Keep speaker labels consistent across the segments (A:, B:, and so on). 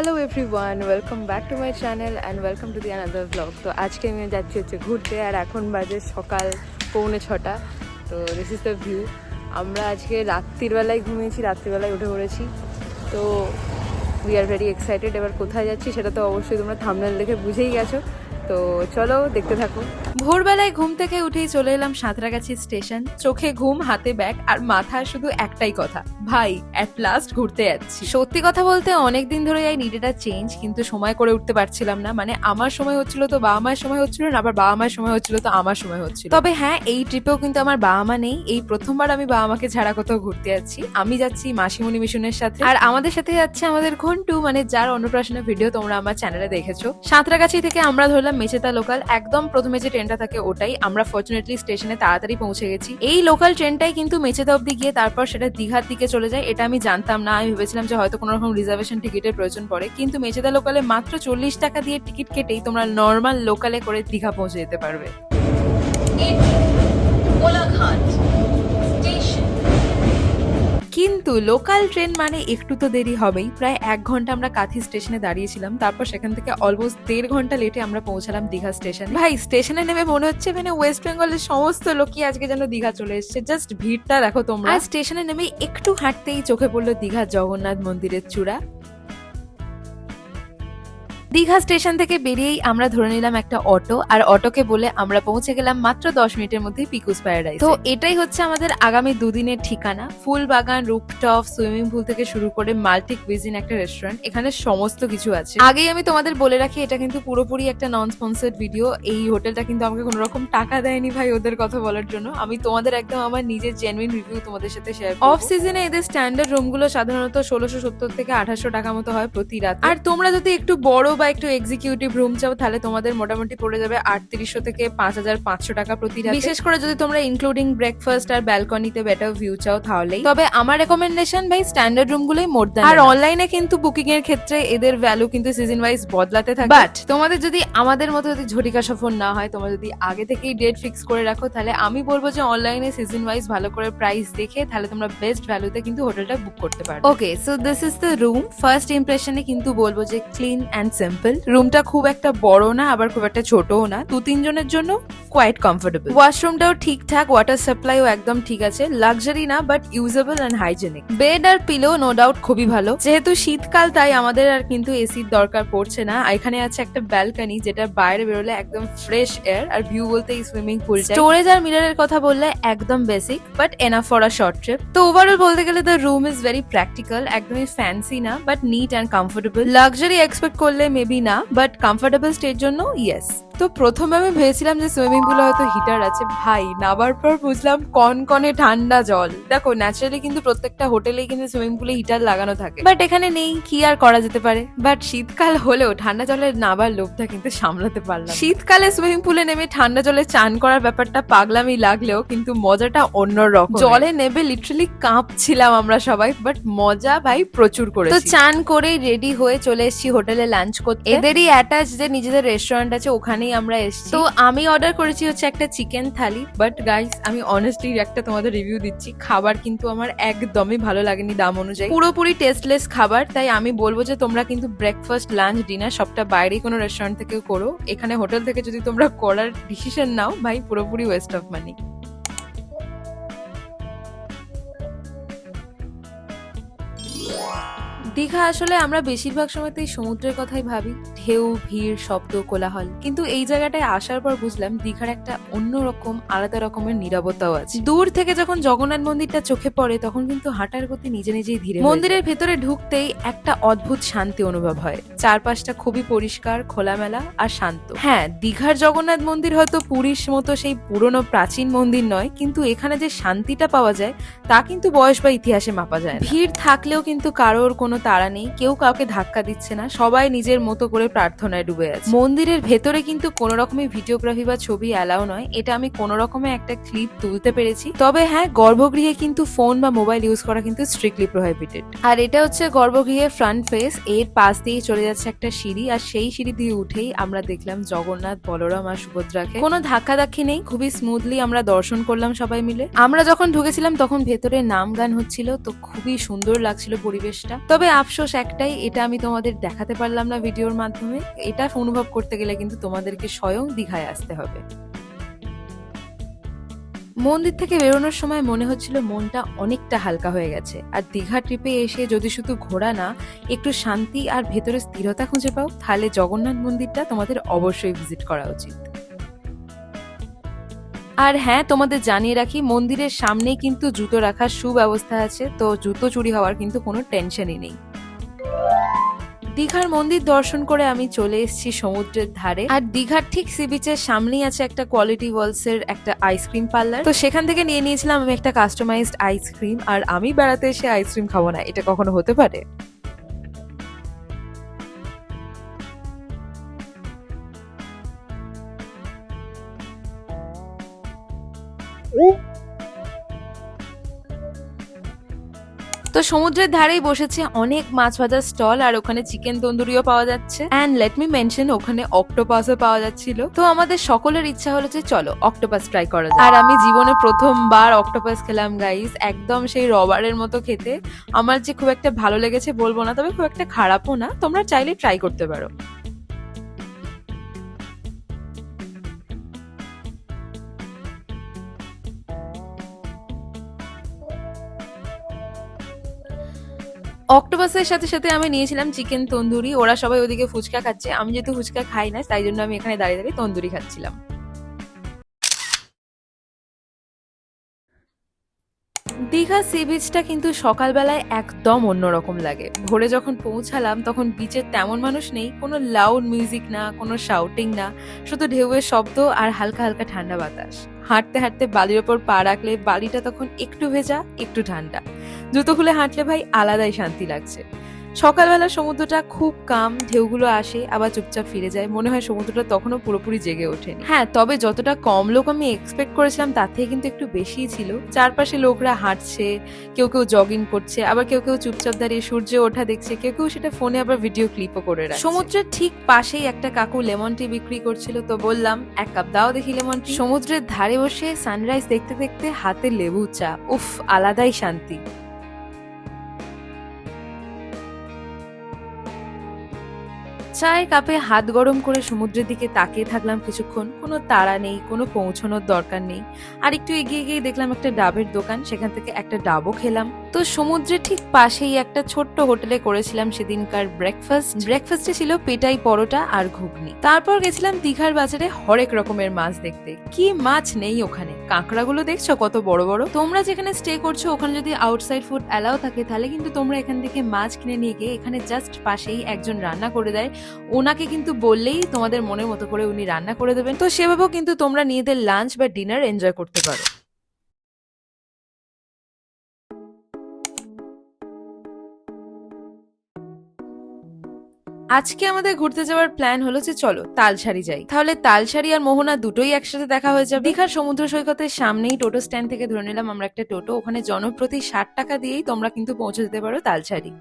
A: Hello everyone, welcome back to my channel and welcome to the another blog. তো আজকে আমি যাচ্ছি ঘুরতে, আর এখন বাজে সকাল 5:45। তো দিস ইজ দ্য ভিউ। আমরা আজকে রাত্রিবেলায় ঘুমিয়েছি, রাত্রিবেলায় উঠে পড়েছি। তো উই আর ভেরি এক্সাইটেড। এবার কোথায় যাচ্ছি সেটা তো অবশ্যই তোমরা থাম্বনেল দেখে বুঝেই গেছো। তো চলো দেখতে থাকো। ভোরবেলায় ঘুম থেকে উঠেই চলে এলাম সাঁতরাগাছি স্টেশন। চোখে ঘুম, হাতে ব্যাগ, আর মাথায় শুধু একটাই কথা, ভাই অ্যাট লাস্ট ঘুরতে যাচ্ছি। সত্যি কথা বলতে অনেকদিন ধরে আই নিডেড আ চেঞ্জ, কিন্তু সময় করে উঠতে পারছিলাম না। মানে আমার সময় হচ্ছিল তো বাবা মায়ের সময় হচ্ছিল না, আবার বাবা মায়ের সময় হচ্ছিল তো আমার সময় হচ্ছিল। তবে হ্যাঁ, এই ট্রিপেও কিন্তু আমার বাবা মা নেই। এই প্রথমবার আমি বাবা মাকে ছাড়া কোথাও ঘুরতে যাচ্ছি। আমি যাচ্ছি মাসিমণি মিশনের সাথে, আর আমাদের সাথে যাচ্ছে আমাদের ঘন্টু, মানে যার অন্নপ্রাশনের ভিডিও তোমরা আমার চ্যানেলে দেখেছো। সাঁতরাগাছি থেকে আমরা ধরলাম মেচেদা লোকাল। একদম প্রথমে যে ট্রেনটা থাকে ওটাই। আমরা ফরচুনেটলি স্টেশনে তাড়াতাড়ি পৌঁছে গেছি। এই লোকাল ট্রেনটাই কিন্তু মেচেদা অব্দি গিয়ে তারপর সেটা দীঘার দিকে চলে যায়। এটা আমি জানতাম না। আমি ভেবেছিলাম যে হয়তো কোনো রকম রিজার্ভেশন টিকিটের প্রয়োজন পড়ে, কিন্তু মেচেদা লোকালে মাত্র 40 টাকা দিয়ে টিকিট কেটেই তোমরা নর্মাল লোকালে করে দীঘা পৌঁছে যেতে পারবে। কিন্তু লোকাল ট্রেন মানে একটু তো দেরি হবেই। প্রায় 1 ঘন্টা আমরা কাঁথি স্টেশনে দাঁড়িয়েছিলাম, তারপর সেখান থেকে অলমোস্ট 1.5 ঘন্টা লেটে আমরা পৌঁছালাম দীঘা স্টেশনে। ভাই স্টেশনে নেমে মনে হচ্ছে মানে ওয়েস্ট বেঙ্গলের সমস্ত লোকই আজকে যেন দীঘা চলে এসেছে। জাস্ট ভিড়টা দেখো তোমরা। আর স্টেশনে নেমে একটু হাঁটতেই চোখে পড়লো দীঘা জগন্নাথ মন্দিরের চূড়া। দীঘা স্টেশন থেকে বেরিয়েই আমরা ধরে নিলাম একটা অটো, আর অটোকে বলে আমরা পৌঁছে গেলাম মাত্র 10 মিনিটের মধ্যে পিকুস প্যারাডাইস। তো এটাই হচ্ছে আমাদের আগামী 2 দিনের ঠিকানা। ফুল বাগান, রুফটপ, সুইমিং পুল থেকে শুরু করে মাল্টি কুইজিন একটা রেস্টুরেন্ট, এখানে সমস্ত কিছু আছে। আগেই আমি তোমাদের বলে রাখি, এটা কিন্তু পুরোপুরি একটা নন স্পন্সর্ড ভিডিও। এই হোটেলটা কিন্তু আমাকে কোনো রকম টাকা দেয়নি ভাই ওদের কথা বলার জন্য। আমি তোমাদের একদম আমার নিজের জেনুইন রিভিউ তোমাদের সাথে শেয়ার করব। অফ সিজনে এদের স্ট্যান্ডার্ড রুমগুলো সাধারণত 1670 থেকে 1800 টাকা মতো হয় প্রতি রাত। আর তোমরা যদি একটু বড় বা একটু এক্সিকিউটিভ রুম চাও তাহলে তোমাদের মোটামুটি পড়ে যাবে 3800 থেকে 5500 টাকা প্রতি রাতে। বিশেষ করে যদি তোমরা ইনক্লুডিং ব্রেকফাস্ট আর ব্যালকনিতে বেটার ভিউ চাও তাহলেই। তবে আমার রেকমেন্ডেশন ভাই স্ট্যান্ডার্ড রুমগুলোই মোর দ্যান। আর অনলাইনে কিন্তু বুকিং এর ক্ষেত্রে এদের ভ্যালু কিন্তু সিজন ওয়াইজ বদলাতে থাকে। বাট তোমাদের যদি আমাদের মতো যদি ঝটিকা সফর না হয়, তোমরা যদি আগে থেকেই ডেট ফিক্স করে রাখো, তাহলে আমি বলবো যে অনলাইনে সিজন ওয়াইজ ভালো করে প্রাইস দেখে তাহলে তোমরা বেস্ট ভ্যালুতে কিন্তু হোটেলটা বুক করতে পারো। Okay, so this is the room. First ইমপ্রেশনে কিন্তু বলবো যে ক্লিন অ্যান্ড সিম্পল। রুমটা খুব একটা বড় না, আবার খুব একটা ছোটও না। 2-3 জনের জন্য কোয়াইট কমফোর্টেবল। ওয়াশরুমটাও ঠিকঠাক, ওয়াটার সাপ্লাইও একদম ঠিক আছে। লাক্সারি না, but usable and hygienic. Bed আর পিলো নো ডাউট খুবই ভালো। যেহেতু শীতকাল তাই আমাদের আর কিন্তু এসির দরকার পড়ছে না। এখানে আছে একটা ব্যালকনি, যেটা বাইরে বেরোলে একদম ফ্রেশ এয়ার, আর ভিউ বলতে এই সুইমিং পুল। স্টোরেজ আর মিররের কথা বললে একদম basic, but enough for a short trip. তো ওভারঅল বলতে গেলে the room is very practical. একদমই ফ্যান্সি না, but neat and comfortable. Luxury expect করলে মেবি না, বাট কমফোর্টেবল স্টের জন্য ইয়েস। তো প্রথমে আমি ভেবেছিলাম যে সুইমিং পুলে হয়তো হিটার আছে। ভাই নামার পর বুঝলাম কনকনে ঠান্ডা জল। দেখো ন্যাচারালি কিন্তু প্রত্যেকটা হোটেলেই কিন্তু সুইমিং পুলে হিটার লাগানো থাকে, বাট এখানে নেই, কি আর করা যেতে পারে। বাট শীতকাল হলেও ঠান্ডা জলের নাবার লোভটা কিন্তু সামলাতে পারলাম। শীতকালে সুইমিং পুলে নেমে ঠান্ডা জলে চান করার ব্যাপারটা পাগলামি লাগলেও কিন্তু মজাটা অন্যরকম। জলে নেমে লিটারালি কাঁপছিলাম আমরা সবাই, বাট মজা ভাই প্রচুর করে। তো চান করে রেডি হয়ে চলে এসেছি হোটেলে লাঞ্চ করতে। এদেরই অ্যাটাচ যে নিজেদের রেস্টুরেন্ট আছে, ওখানেই আমরা এসেছি। তো আমি অর্ডার করেছি হচ্ছে একটা চিকেন থালি। বাট গাইস আমি অনেস্টলি একটা তোমাদের রিভিউ দিচ্ছি, খাবার কিন্তু আমার একদমই ভালো লাগেনি দাম অনুযায়ী। পুরোপুরি টেস্টলেস খাবার। তাই আমি বলবো যে তোমরা কিন্তু ব্রেকফাস্ট, লাঞ্চ, ডিনার সবটা বাইরেই কোনো রেস্টুরেন্ট থেকে করো। এখানে হোটেল থেকে যদি তোমরা করার ডিসিশন নাও, ভাই পুরোপুরি ওয়েস্ট অফ মানি। দীঘা আসলে আমরা বেশিরভাগ সময়তেই সমুদ্রের কথাই ভাবি, ঢেউ, ভিড়, শব্দ, কোলাহল। কিন্তু এই জায়গাটায় আসার পর বুঝলাম দীঘার একটা অন্যরকম আলাদা রকমের নীরবতাও আছে। দূর থেকে যখন জগন্নাথ মন্দিরটা চোখে পড়ে তখন কিন্তু হাঁটার গতি নিজে নিজেই ধীরে। মন্দিরের ভেতরে ঢুকতেই একটা অদ্ভুত শান্তি অনুভব হয়। চারপাশটা খুবই পরিষ্কার, খোলামেলা আর শান্ত। হ্যাঁ, দীঘার জগন্নাথ মন্দির হয়তো পুরীর মতো সেই পুরনো প্রাচীন মন্দির নয়, কিন্তু এখানে যে শান্তিটা পাওয়া যায় তা কিন্তু বয়স বা ইতিহাসে মাপা যায় না। ভিড় থাকলেও কিন্তু কারোর কোনো তাড়া নেই, কেউ কাউকে ধাক্কা দিচ্ছে না, সবাই নিজের মতো করে প্রার্থনায় ডুবে আছে। মন্দিরের ভেতরে কিন্তু কোনো রকমের ভিডিওগ্রাফি বা ছবি অ্যালাউ নয়, এটা আমি কোনো রকমে একটা ক্লিপ তুলতে পেরেছি। তবে হ্যাঁ, গর্ভগৃহে কিন্তু ফোন বা মোবাইল ইউজ করা কিন্তু স্ট্রিক্টলি প্রহিবিটেড। আর এটা হচ্ছে গর্ভগৃহের ফ্রন্ট ফেস, এর পাশ দিয়ে চলে যাচ্ছে একটা সিঁড়ি, আর সেই সিঁড়ি দিয়ে উঠেই আমরা দেখলাম জগন্নাথ, বলরাম আর সুভদ্রাকে। কোনো ধাক্কাধাক্কি নেই, খুবই স্মুথলি আমরা দর্শন করলাম সবাই মিলে। আমরা যখন ঢুকেছিলাম তখন ভেতরে নাম গান হচ্ছিল, তো খুবই সুন্দর লাগছিল পরিবেশটা। তবে আফসোস একটাই, এটা আমি তোমাদের দেখাতে পারলাম না ভিডিওর মাধ্যমে। এটা অনুভব করতে গেলে কিন্তু তোমাদেরকে স্বয়ং দীঘায় আসতে হবে। মন্দির থেকে বেরোনোর সময় মনে হচ্ছিল মনটা অনেকটা হালকা হয়ে গেছে। আর দীঘা ট্রিপে এসে যদি শুধু ঘোরা না, একটু শান্তি আর ভেতরে স্থিরতা খুঁজে পাও, তাহলে জগন্নাথ মন্দিরটা তোমাদের অবশ্যই ভিজিট করা উচিত। আর হ্যাঁ, তোমাদের জানিয়ে রাখি, মন্দিরের সামনেই কিন্তু জুতো রাখার সুব্যবস্থা আছে, তো জুতো চুরি হওয়ার কিন্তু কোনো টেনশনই নেই। দীঘার মন্দির দর্শন করে আমি চলে এসেছি সমুদ্রের ধারে। আর দীঘার ঠিক সি বিচের সামনেই আছে একটা কোয়ালিটি ওয়ালস এর একটা আইসক্রিম পার্লার, তো সেখান থেকে নিয়ে নিয়েছিলাম আমি একটা কাস্টমাইজড আইসক্রিম। আর আমি বেড়াতে এসে আইসক্রিম খাবো না, এটা কখনো হতে পারে? তো সমুদ্রের ধারেই বসেছে অনেক মাছ ভাজার স্টল, আর ওখানে চিকেন তন্দুরিও পাওয়া যাচ্ছে। অ্যান্ড লেট মি মেনশন, ওখানে অক্টোপাসও পাওয়া যাচ্ছিল। তো আমাদের সকলের ইচ্ছা হলো যে চলো অক্টোপাস ট্রাই করা যায়। আর আমি জীবনে প্রথমবার অক্টোপাস খেলাম গাইস, একদম সেই রবারের মতো খেতে। আমার যে খুব একটা ভালো লেগেছে বলবো না, তবে খুব একটা খারাপও না, তোমরা চাইলে ট্রাই করতে পারো। অক্টোপাসের সাথে সাথে আমি নিয়েছিলাম চিকেন তন্দুরি। ওরা সবাই ওদিকে ফুচকা খাচ্ছে, আমি যেহেতু ফুচকা খাই না তাই জন্য আমি এখানে দাঁড়িয়ে দাঁড়িয়ে তন্দুরি খাচ্ছিলাম। দীঘা সি বিচটা কিন্তু সকালবেলায় একদম অন্যরকম লাগে। ভোরে যখন পৌঁছালাম তখন বিচে তেমন মানুষ নেই, কোনো লাউড মিউজিক না, কোনো শাউটিং না, শুধু ঢেউয়ের শব্দ আর হালকা হালকা ঠান্ডা বাতাস। হাঁটতে হাঁটতে বালির ওপর পা রাখলে বালিটা তখন একটু ভেজা একটু ঠান্ডা, জুতো খুলে হাঁটলে ভাই আলাদাই শান্তি লাগছে। সকালবেলা সমুদ্রটা খুব কাম, ঢেউগুলো আসে আবার চুপচাপ ফিরে যায়, মনে হয় সমুদ্রটা তখনও পুরোপুরি জেগে ওঠেনি। হ্যাঁ, তবে যতটা কম লোক আমি এক্সপেক্ট করেছিলাম তার থেকে কিন্তু একটু বেশিই ছিল। চারপাশে লোকরা হাঁটছে, কেউ কেউ জগিং করছে, আবার কেউ কেউ চুপচাপ দাঁড়িয়ে সূর্য ওঠা দেখছে, কেউ কেউ সেটা ফোনে আবার ভিডিও ক্লিপও করে রাখছে। সমুদ্রের ঠিক পাশেই একটা কাকু লেমন টি বিক্রি করছিল, তো বললাম এক কাপ দাও দেখি লেমন টি। সমুদ্রের ধারে বসে সানরাইজ দেখতে দেখতে হাতে লেবু চা, উফ আলাদাই শান্তি। চায়ের কাপে হাত গরম করে সমুদ্রের দিকে তাকিয়ে থাকলাম কিছুক্ষণ। কোনো তাড়া নেই, কোনো পৌঁছানোর দরকার নেই। আর একটু এগিয়ে গিয়ে দেখলাম একটা ডাবের দোকান, সেখান থেকে একটা ডাবও খেলাম। তো সমুদ্রের ঠিক পাশেই একটা ছোট্ট হোটেলে করেছিলাম সেদিনকার ব্রেকফাস্টে ছিল পেটাই পরোটা আর ঘুগনি। তারপর গেছিলাম দীঘার বাজারে হরেক রকমের মাছ দেখতে। কি মাছ নেই ওখানে! কাঁকড়াগুলো দেখছো কত বড় বড়। তোমরা যেখানে স্টে করছো ওখানে যদি আউটসাইড ফুড অ্যালাউ থাকে তাহলে কিন্তু তোমরা এখান থেকে মাছ কিনে নিয়ে গিয়ে এখানে জাস্ট পাশেই একজন রান্না করে দেয়, ওনাকে কিন্তু বললেই তোমাদের মনের মতো করে উনি রান্না করে দেবেন। তো সেভাবেও কিন্তু তোমরা নিজেদের লাঞ্চ বা ডিনার এনজয় করতে পারো। আজকে আমাদের ঘুরতে যাওয়ার প্ল্যান হলো যে চলো তালসারি যাই, তাহলে তালসারি আর মোহনা দুটোই একসাথে দেখা হয়ে যাবে। দীঘার সমুদ্র সৈকতের সামনেই টোটো স্ট্যান্ড থেকে ধরে নিলাম আমরা একটা টোটো, ওখানে জনপ্রতি 60 টাকা দিয়েই তোমরা কিন্তু পৌঁছে যেতে পারো তালসারি।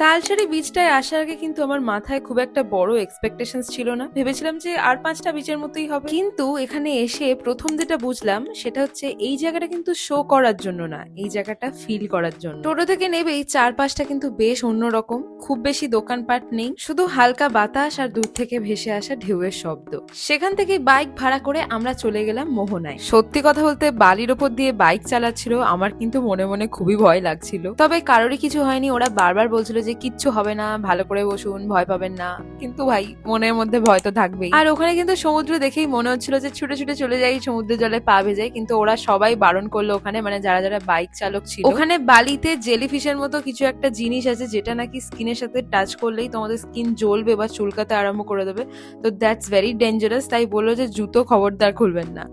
A: তালসারি বিচটায় আসার আগে কিন্তু আমার মাথায় খুব একটা বড় এক্সপেকটেশনস ছিল না, ভেবেছিলাম যে আর 5টা বিচের মতোই হবে। কিন্তু এখানে এসে প্রথম যেটা বুঝলাম সেটা হচ্ছে এই জায়গাটা কিন্তু শো করার জন্য না, এই জায়গাটা ফিল করার জন্য। টোটো থেকে নেবেই চারপাশটা কিন্তু বেশ অন্যরকম, খুব বেশি দোকানপাট নেই, শুধু হালকা বাতাস আর দূর থেকে ভেসে আসা ঢেউয়ের শব্দ। সেখান থেকে বাইক ভাড়া করে আমরা চলে গেলাম মোহনায়। সত্যি কথা বলতে বালির ওপর দিয়ে বাইক চালাচ্ছিল, আমার কিন্তু মনে মনে খুবই ভয় লাগছিল, তবে কারোরই কিছু হয়নি। ওরা বারবার বলছিল যে কিচ্ছু হবে না, ভালো করে বসুন, ভয় পাবেন না। কিন্তু ভাই মনের মধ্যে ভয় তো থাকবেই। আর ওখানে কিন্তু সমুদ্র দেখেই মনে হচ্ছিল যে ছুটে ছুটে চলে যাই, সমুদ্রের জলে পা ভেজাই, কিন্তু ওরা সবাই বারণ করলো ওখানে, মানে যারা যারা বাইক চালক ছিল। ওখানে বালিতে জেলিফিশের মতো কিছু একটা জিনিস আছে যেটা নাকি স্কিনের সাথে টাচ করলেই তোমাদের স্কিন জ্বলবে বা চুলকাতে আরম্ভ করে দেবে। তো দ্যাটস ভেরি ডেঞ্জারাস, তাই বললো যে জুতো খবরদার খুলবেন না।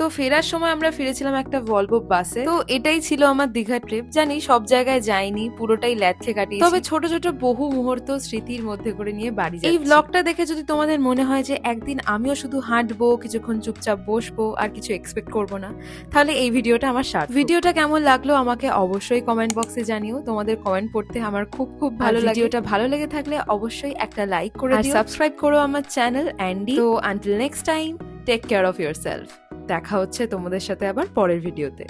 A: তো ফেরার সময় আমরা ফিরেছিলাম একটা ভলভো বাসে। তো এটাই ছিল আমার দীঘা ট্রিপ। জানি সব জায়গায় যাইনি, পুরোটাই ল্যাথে কাটিয়েছি, তবে ছোট ছোট বহু মুহূর্ত স্মৃতির মধ্যে করে নিয়ে বাড়ি যাচ্ছি। এই ব্লগটা দেখে যদি তোমাদের মনে হয় যে একদিন আমিও শুধু হাঁটবো, কিছুক্ষণ চুপচাপ বসবো আর কিছু এক্সপেক্ট করবো না, তাহলে এই ভিডিওটা আমার সার্থক। ভিডিওটা কেমন লাগলো আমাকে অবশ্যই কমেন্ট বক্সে জানিও। তোমাদের কমেন্ট পড়তে আমার খুব খুব ভালো লাগে। ভিডিওটা ভালো লেগে থাকলে অবশ্যই একটা লাইক করে দিও, সাবস্ক্রাইব করো আমার চ্যানেল অ্যান্ডি। তো until next time, take care of yourself. দেখা হচ্ছে তোমাদের সাথে আবার পরের ভিডিওতে।